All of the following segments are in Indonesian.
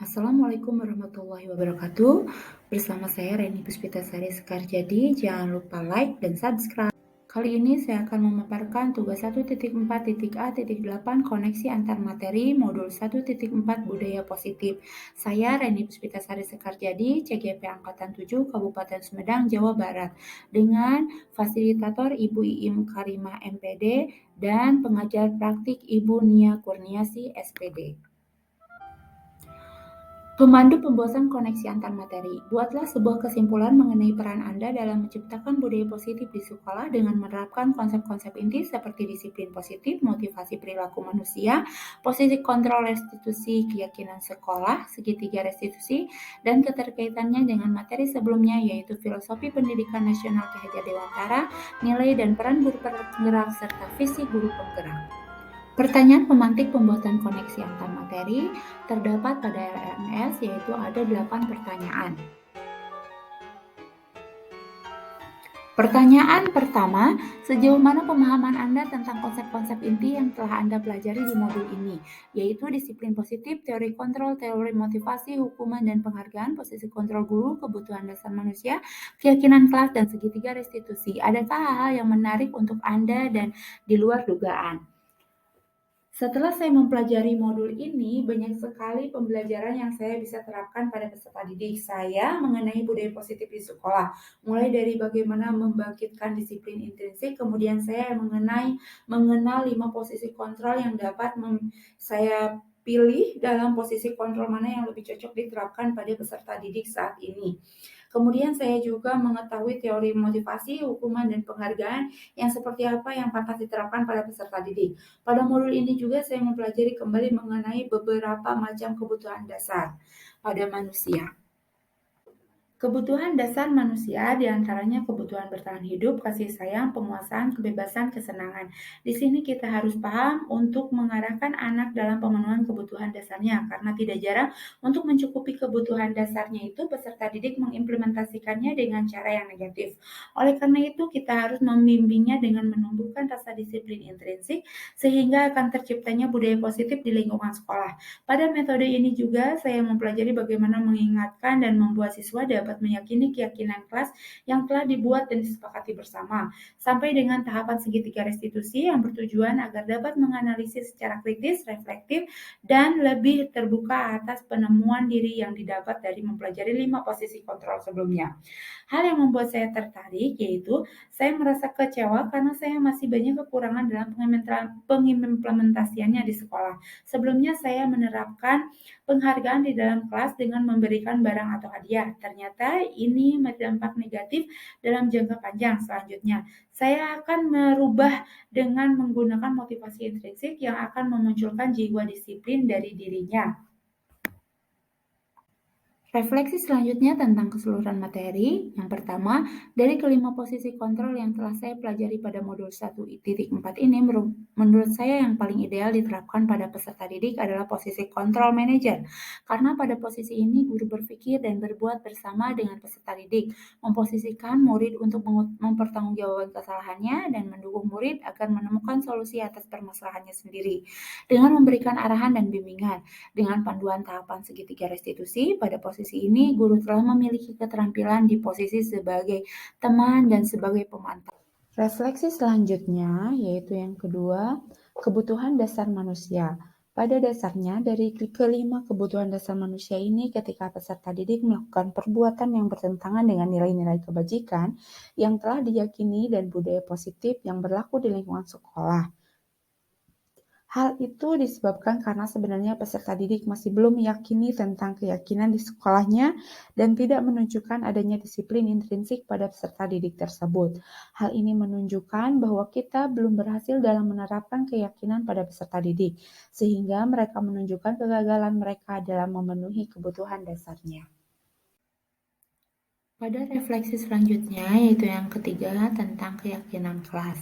Assalamualaikum warahmatullahi wabarakatuh. Bersama saya Reni Puspitasari Sekarjadi. Jangan lupa like dan subscribe. Kali ini saya akan memaparkan tugas 1.4.A.8 koneksi antar materi modul 1.4 budaya positif. Saya Reni Puspitasari Sekarjadi, CGP Angkatan 7 Kabupaten Sumedang, Jawa Barat, dengan fasilitator Ibu Iim Karimah MPD dan pengajar praktik Ibu Nia Kurniasi SPD. Pemandu pembosan koneksi antar materi. Buatlah sebuah kesimpulan mengenai peran Anda dalam menciptakan budaya positif di sekolah dengan menerapkan konsep-konsep inti seperti disiplin positif, motivasi perilaku manusia, posisi kontrol restitusi keyakinan sekolah, segitiga restitusi, dan keterkaitannya dengan materi sebelumnya yaitu filosofi pendidikan nasional Ki Hajar Dewantara, nilai dan peran guru penggerak, serta visi guru penggerak. Pertanyaan pemantik pembuatan koneksi antar materi terdapat pada LMS, yaitu ada 8 pertanyaan. Pertanyaan pertama, sejauh mana pemahaman Anda tentang konsep-konsep inti yang telah Anda pelajari di modul ini, yaitu disiplin positif, teori kontrol, teori motivasi, hukuman dan penghargaan, posisi kontrol guru, kebutuhan dasar manusia, keyakinan kelas, dan segitiga restitusi. Adakah hal-hal yang menarik untuk Anda dan di luar dugaan? Setelah saya mempelajari modul ini, banyak sekali pembelajaran yang saya bisa terapkan pada peserta didik saya mengenai budaya positif di sekolah. Mulai dari bagaimana membangkitkan disiplin intrinsik, kemudian saya mengenal 5 posisi kontrol yang dapat saya pilih dalam posisi kontrol mana yang lebih cocok diterapkan pada peserta didik saat ini. Kemudian saya juga mengetahui teori motivasi, hukuman, dan penghargaan yang seperti apa yang pantas diterapkan pada peserta didik. Pada modul ini juga saya mempelajari kembali mengenai beberapa macam kebutuhan dasar pada manusia. Kebutuhan dasar manusia diantaranya kebutuhan bertahan hidup, kasih sayang, penguasaan, kebebasan, kesenangan. Di sini kita harus paham untuk mengarahkan anak dalam pemenuhan kebutuhan dasarnya, karena tidak jarang untuk mencukupi kebutuhan dasarnya itu peserta didik mengimplementasikannya dengan cara yang negatif. Oleh karena itu kita harus membimbingnya dengan menumbuhkan rasa disiplin intrinsik sehingga akan terciptanya budaya positif di lingkungan sekolah. Pada metode ini juga saya mempelajari bagaimana mengingatkan dan membuat siswa dapat meyakini keyakinan kelas yang telah dibuat dan disepakati bersama, sampai dengan tahapan segitiga restitusi yang bertujuan agar dapat menganalisis secara kritis, reflektif, dan lebih terbuka atas penemuan diri yang didapat dari mempelajari 5 posisi kontrol sebelumnya. Hal yang membuat saya tertarik yaitu saya merasa kecewa karena saya masih banyak kekurangan dalam pengimplementasiannya di sekolah. Sebelumnya saya menerapkan penghargaan di dalam kelas dengan memberikan barang atau hadiah. Ternyata ini berdampak negatif dalam jangka panjang. Selanjutnya, saya akan merubah dengan menggunakan motivasi intrinsik yang akan memunculkan jiwa disiplin dari dirinya. Refleksi selanjutnya tentang keseluruhan materi. Yang pertama, dari kelima posisi kontrol yang telah saya pelajari pada modul 1.4 ini, menurut saya yang paling ideal diterapkan pada peserta didik adalah posisi kontrol manager. Karena pada posisi ini guru berpikir dan berbuat bersama dengan peserta didik, memposisikan murid untuk mempertanggungjawabkan kesalahannya dan mendukung murid agar menemukan solusi atas permasalahannya sendiri. Dengan memberikan arahan dan bimbingan, dengan panduan tahapan segitiga restitusi, pada posisi ini guru telah memiliki keterampilan di posisi sebagai teman dan sebagai pemantau. Refleksi selanjutnya yaitu yang kedua, kebutuhan dasar manusia. Pada dasarnya, dari kelima kebutuhan dasar manusia ini, ketika peserta didik melakukan perbuatan yang bertentangan dengan nilai-nilai kebajikan yang telah diyakini dan budaya positif yang berlaku di lingkungan sekolah. Hal itu disebabkan karena sebenarnya peserta didik masih belum meyakini tentang keyakinan di sekolahnya dan tidak menunjukkan adanya disiplin intrinsik pada peserta didik tersebut. Hal ini menunjukkan bahwa kita belum berhasil dalam menerapkan keyakinan pada peserta didik, sehingga mereka menunjukkan kegagalan mereka dalam memenuhi kebutuhan dasarnya. Pada refleksi selanjutnya, yaitu yang ketiga tentang keyakinan kelas.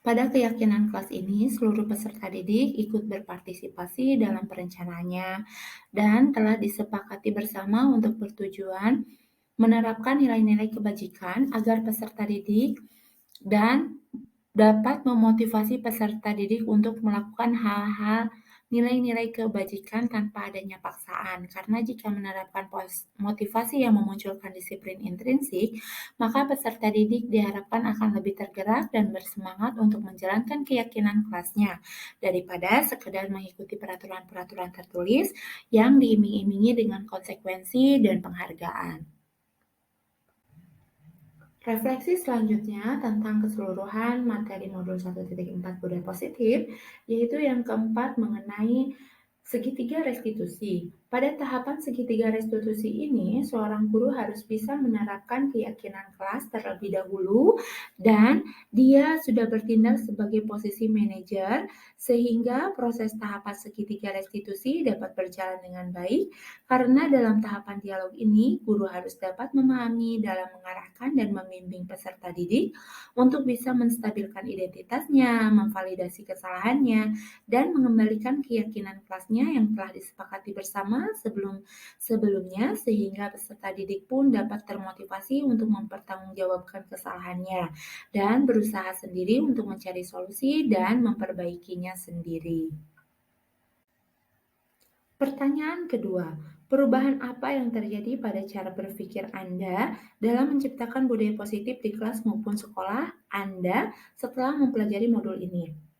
Pada keyakinan kelas ini, seluruh peserta didik ikut berpartisipasi dalam perencanaannya dan telah disepakati bersama untuk bertujuan menerapkan nilai-nilai kebajikan agar peserta didik dan dapat memotivasi peserta didik untuk melakukan hal-hal nilai-nilai kebajikan tanpa adanya paksaan. Karena jika menerapkan motivasi yang memunculkan disiplin intrinsik, maka peserta didik diharapkan akan lebih tergerak dan bersemangat untuk menjalankan keyakinan kelasnya daripada sekedar mengikuti peraturan-peraturan tertulis yang diiming-imingi dengan konsekuensi dan penghargaan. Refleksi selanjutnya tentang keseluruhan materi modul 1.4 budaya positif, yaitu yang keempat mengenai segitiga restitusi. Pada tahapan segitiga restitusi ini, seorang guru harus bisa menerapkan keyakinan kelas terlebih dahulu dan dia sudah bertindak sebagai posisi manajer sehingga proses tahapan segitiga restitusi dapat berjalan dengan baik karena dalam tahapan dialog ini, guru harus dapat memahami dalam mengarahkan dan membimbing peserta didik untuk bisa menstabilkan identitasnya, memvalidasi kesalahannya, dan mengembalikan keyakinan kelasnya yang telah disepakati bersama sebelumnya sehingga peserta didik pun dapat termotivasi untuk mempertanggungjawabkan kesalahannya dan berusaha sendiri untuk mencari solusi dan memperbaikinya sendiri. Pertanyaan kedua, perubahan apa yang terjadi pada cara berpikir Anda dalam menciptakan budaya positif di kelas maupun sekolah Anda setelah mempelajari modul ini?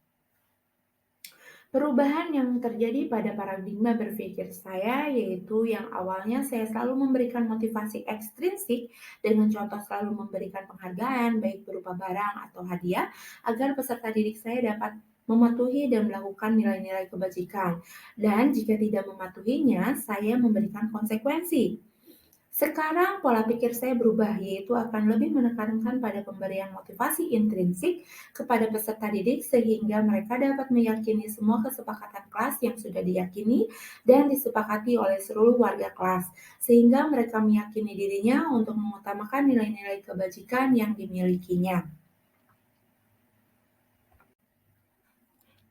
Perubahan yang terjadi pada paradigma berpikir saya yaitu yang awalnya saya selalu memberikan motivasi ekstrinsik dengan contoh selalu memberikan penghargaan baik berupa barang atau hadiah agar peserta didik saya dapat mematuhi dan melakukan nilai-nilai kebajikan. Dan jika tidak mematuhinya, saya memberikan konsekuensi. Sekarang pola pikir saya berubah, yaitu akan lebih menekankan pada pemberian motivasi intrinsik kepada peserta didik sehingga mereka dapat meyakini semua kesepakatan kelas yang sudah diyakini dan disepakati oleh seluruh warga kelas, sehingga mereka meyakini dirinya untuk mengutamakan nilai-nilai kebajikan yang dimilikinya.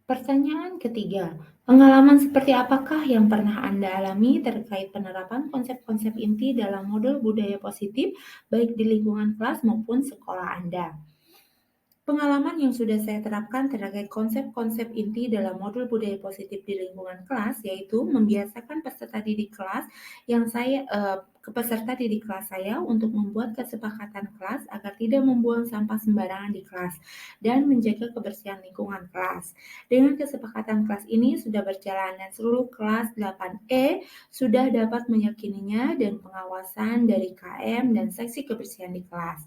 Pertanyaan ketiga, pengalaman seperti apakah yang pernah Anda alami terkait penerapan konsep-konsep inti dalam modul budaya positif baik di lingkungan kelas maupun sekolah Anda? Pengalaman yang sudah saya terapkan terkait konsep-konsep inti dalam modul budaya positif di lingkungan kelas yaitu membiasakan peserta didik kelas peserta didik kelas saya untuk membuat kesepakatan kelas agar tidak membuang sampah sembarangan di kelas dan menjaga kebersihan lingkungan kelas. Dengan kesepakatan kelas ini sudah berjalan dan seluruh kelas 8E sudah dapat meyakininya dan pengawasan dari KM dan seksi kebersihan di kelas.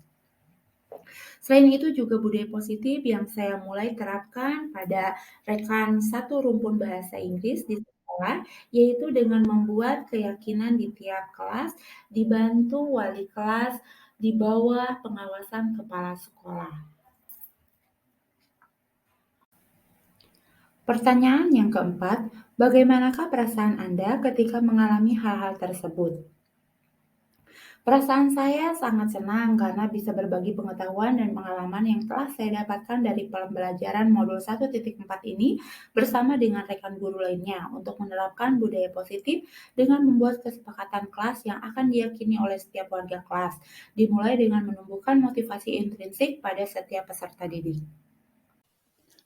Selain itu juga budaya positif yang saya mulai terapkan pada rekan satu rumpun bahasa Inggris di sekolah, yaitu dengan membuat keyakinan di tiap kelas, dibantu wali kelas, di bawah pengawasan kepala sekolah. Pertanyaan yang keempat, bagaimanakah perasaan Anda ketika mengalami hal-hal tersebut? Perasaan saya sangat senang karena bisa berbagi pengetahuan dan pengalaman yang telah saya dapatkan dari pembelajaran modul 1.4 ini bersama dengan rekan guru lainnya untuk menerapkan budaya positif dengan membuat kesepakatan kelas yang akan diyakini oleh setiap warga kelas, dimulai dengan menumbuhkan motivasi intrinsik pada setiap peserta didik.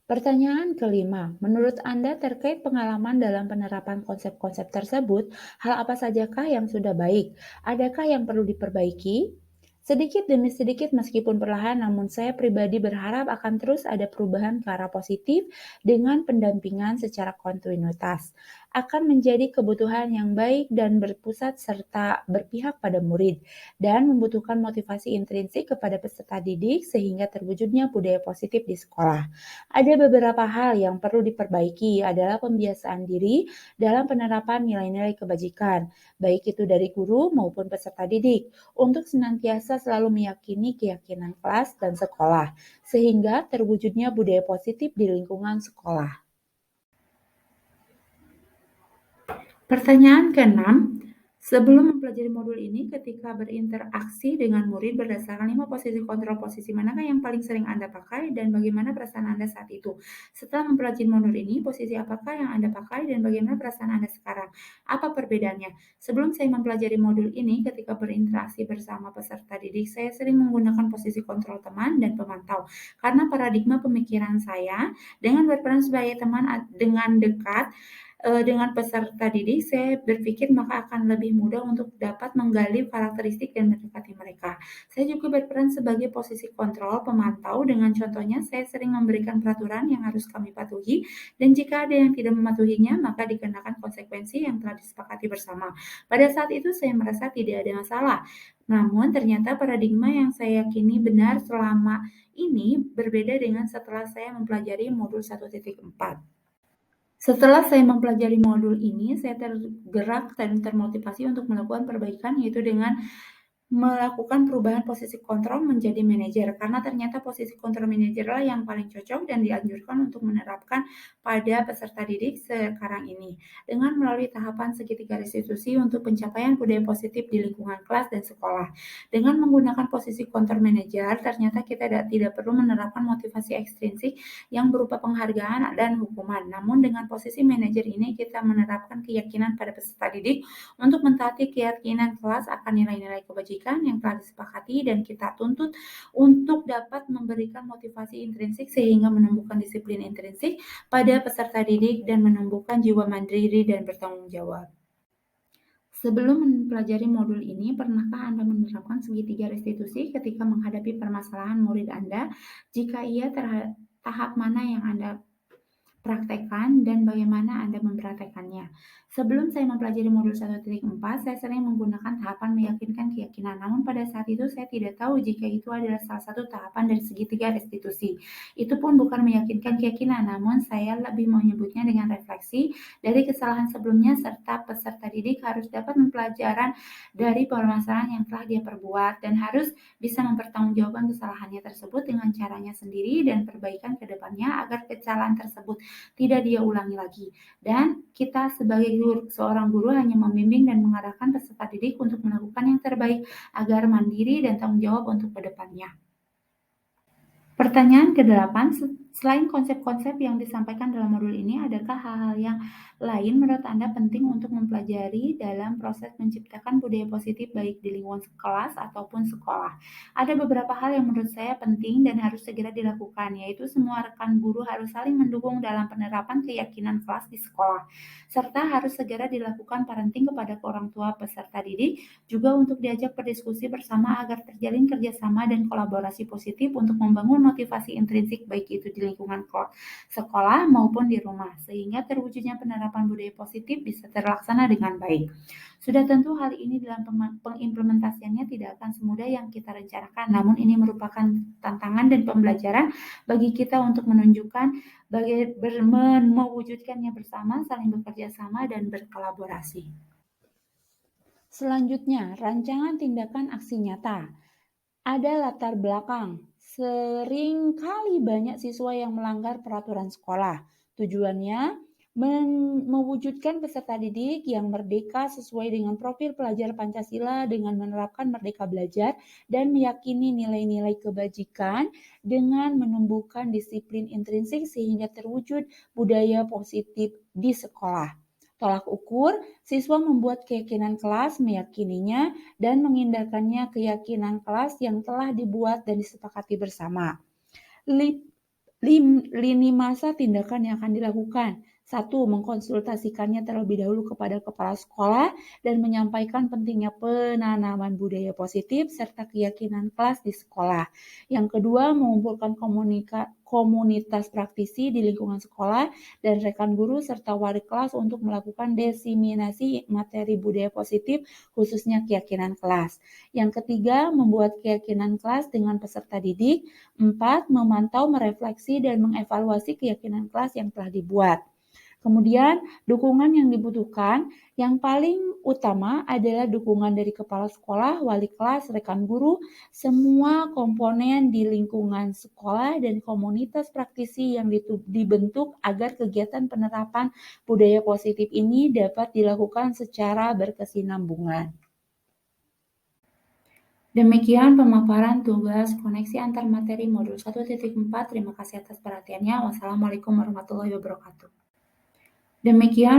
Pertanyaan kelima, menurut Anda terkait pengalaman dalam penerapan konsep-konsep tersebut, hal apa sajakah yang sudah baik? Adakah yang perlu diperbaiki? Sedikit demi sedikit meskipun perlahan, namun saya pribadi berharap akan terus ada perubahan ke arah positif dengan pendampingan secara kontinuitas. Akan menjadi kebutuhan yang baik dan berpusat serta berpihak pada murid dan membutuhkan motivasi intrinsik kepada peserta didik sehingga terwujudnya budaya positif di sekolah. Ada beberapa hal yang perlu diperbaiki adalah pembiasaan diri dalam penerapan nilai-nilai kebajikan, baik itu dari guru maupun peserta didik, untuk senantiasa selalu meyakini keyakinan kelas dan sekolah, sehingga terwujudnya budaya positif di lingkungan sekolah. Pertanyaan keenam, sebelum mempelajari modul ini ketika berinteraksi dengan murid berdasarkan 5 posisi kontrol posisi manakah yang paling sering Anda pakai dan bagaimana perasaan Anda saat itu? Setelah mempelajari modul ini, posisi apakah yang Anda pakai dan bagaimana perasaan Anda sekarang? Apa perbedaannya? Sebelum saya mempelajari modul ini ketika berinteraksi bersama peserta didik, saya sering menggunakan posisi kontrol teman dan pemantau karena paradigma pemikiran saya dengan berperan sebagai teman dengan dekat Dengan peserta didik, saya berpikir maka akan lebih mudah untuk dapat menggali karakteristik dan mendekati mereka. Saya juga berperan sebagai posisi kontrol pemantau, dengan contohnya saya sering memberikan peraturan yang harus kami patuhi, dan jika ada yang tidak mematuhinya, maka dikenakan konsekuensi yang telah disepakati bersama. Pada saat itu saya merasa tidak ada masalah. Namun ternyata paradigma yang saya yakini benar selama ini berbeda dengan setelah saya mempelajari modul 1.4. Setelah saya mempelajari modul ini, saya tergerak dan termotivasi untuk melakukan perbaikan, yaitu dengan melakukan perubahan posisi kontrol menjadi manajer, karena ternyata posisi kontrol manajerlah yang paling cocok dan dianjurkan untuk menerapkan pada peserta didik sekarang ini. Dengan melalui tahapan segitiga restitusi untuk pencapaian budaya positif di lingkungan kelas dan sekolah. Dengan menggunakan posisi kontrol manajer, ternyata kita tidak perlu menerapkan motivasi ekstrinsik yang berupa penghargaan dan hukuman. Namun dengan posisi manajer ini kita menerapkan keyakinan pada peserta didik untuk mentaati keyakinan kelas akan nilai-nilai kebajikan yang telah disepakati, dan kita tuntut untuk dapat memberikan motivasi intrinsik sehingga menumbuhkan disiplin intrinsik pada peserta didik dan menumbuhkan jiwa mandiri dan bertanggung jawab. Sebelum mempelajari modul ini, pernahkah Anda menerapkan segitiga restitusi ketika menghadapi permasalahan murid Anda? Jika iya, tahap mana yang Anda praktekkan dan bagaimana Anda mempraktekannya? Sebelum saya mempelajari modul 1.4, saya sering menggunakan tahapan meyakinkan keyakinan. Namun pada saat itu saya tidak tahu jika itu adalah salah satu tahapan dari segitiga restitusi. Itu pun bukan meyakinkan keyakinan, namun saya lebih menyebutnya dengan refleksi dari kesalahan sebelumnya, serta peserta didik harus dapat mempelajaran dari permasalahan yang telah dia perbuat dan harus bisa mempertanggungjawabkan kesalahannya tersebut dengan caranya sendiri dan perbaikan ke depannya agar kesalahan tersebut tidak dia ulangi lagi. Dan kita sebagai seorang guru hanya membimbing dan mengarahkan peserta didik untuk melakukan yang terbaik agar mandiri dan tanggung jawab untuk ke depannya. Pertanyaan ke-8, selain konsep-konsep yang disampaikan dalam modul ini, adakah hal-hal yang lain menurut Anda penting untuk mempelajari dalam proses menciptakan budaya positif baik di lingkungan kelas ataupun sekolah? Ada beberapa hal yang menurut saya penting dan harus segera dilakukan, yaitu semua rekan guru harus saling mendukung dalam penerapan keyakinan kelas di sekolah, serta harus segera dilakukan parenting kepada orang tua peserta didik, juga untuk diajak berdiskusi bersama agar terjalin kerjasama dan kolaborasi positif untuk membangun motivasi intrinsik baik itu di lingkungan sekolah maupun di rumah, sehingga terwujudnya penerapan budaya positif bisa terlaksana dengan baik. Sudah tentu hal ini dalam pengimplementasiannya tidak akan semudah yang kita rencanakan, namun ini merupakan tantangan dan pembelajaran bagi kita untuk menunjukkan mewujudkannya bersama, saling bekerja sama dan berkolaborasi. Selanjutnya, rancangan tindakan aksi nyata. Ada latar belakang. Sering kali banyak siswa yang melanggar peraturan sekolah. Tujuannya mewujudkan peserta didik yang merdeka sesuai dengan profil pelajar Pancasila dengan menerapkan merdeka belajar dan meyakini nilai-nilai kebajikan dengan menumbuhkan disiplin intrinsik sehingga terwujud budaya positif di sekolah. Tolak ukur, siswa membuat keyakinan kelas, meyakininya, dan mengindahkannya keyakinan kelas yang telah dibuat dan disepakati bersama. Lini masa tindakan yang akan dilakukan. 1. Mengkonsultasikannya terlebih dahulu kepada kepala sekolah dan menyampaikan pentingnya penanaman budaya positif serta keyakinan kelas di sekolah. Yang kedua, mengumpulkan komunitas praktisi di lingkungan sekolah dan rekan guru serta wali kelas untuk melakukan diseminasi materi budaya positif khususnya keyakinan kelas. Yang ketiga, membuat keyakinan kelas dengan peserta didik. 4. Memantau, merefleksi, dan mengevaluasi keyakinan kelas yang telah dibuat. Kemudian, dukungan yang dibutuhkan yang paling utama adalah dukungan dari kepala sekolah, wali kelas, rekan guru, semua komponen di lingkungan sekolah, dan komunitas praktisi yang dibentuk agar kegiatan penerapan budaya positif ini dapat dilakukan secara berkesinambungan. Demikian pemaparan tugas koneksi antar materi modul 1.4. Terima kasih atas perhatiannya. Wassalamualaikum warahmatullahi wabarakatuh. Demikian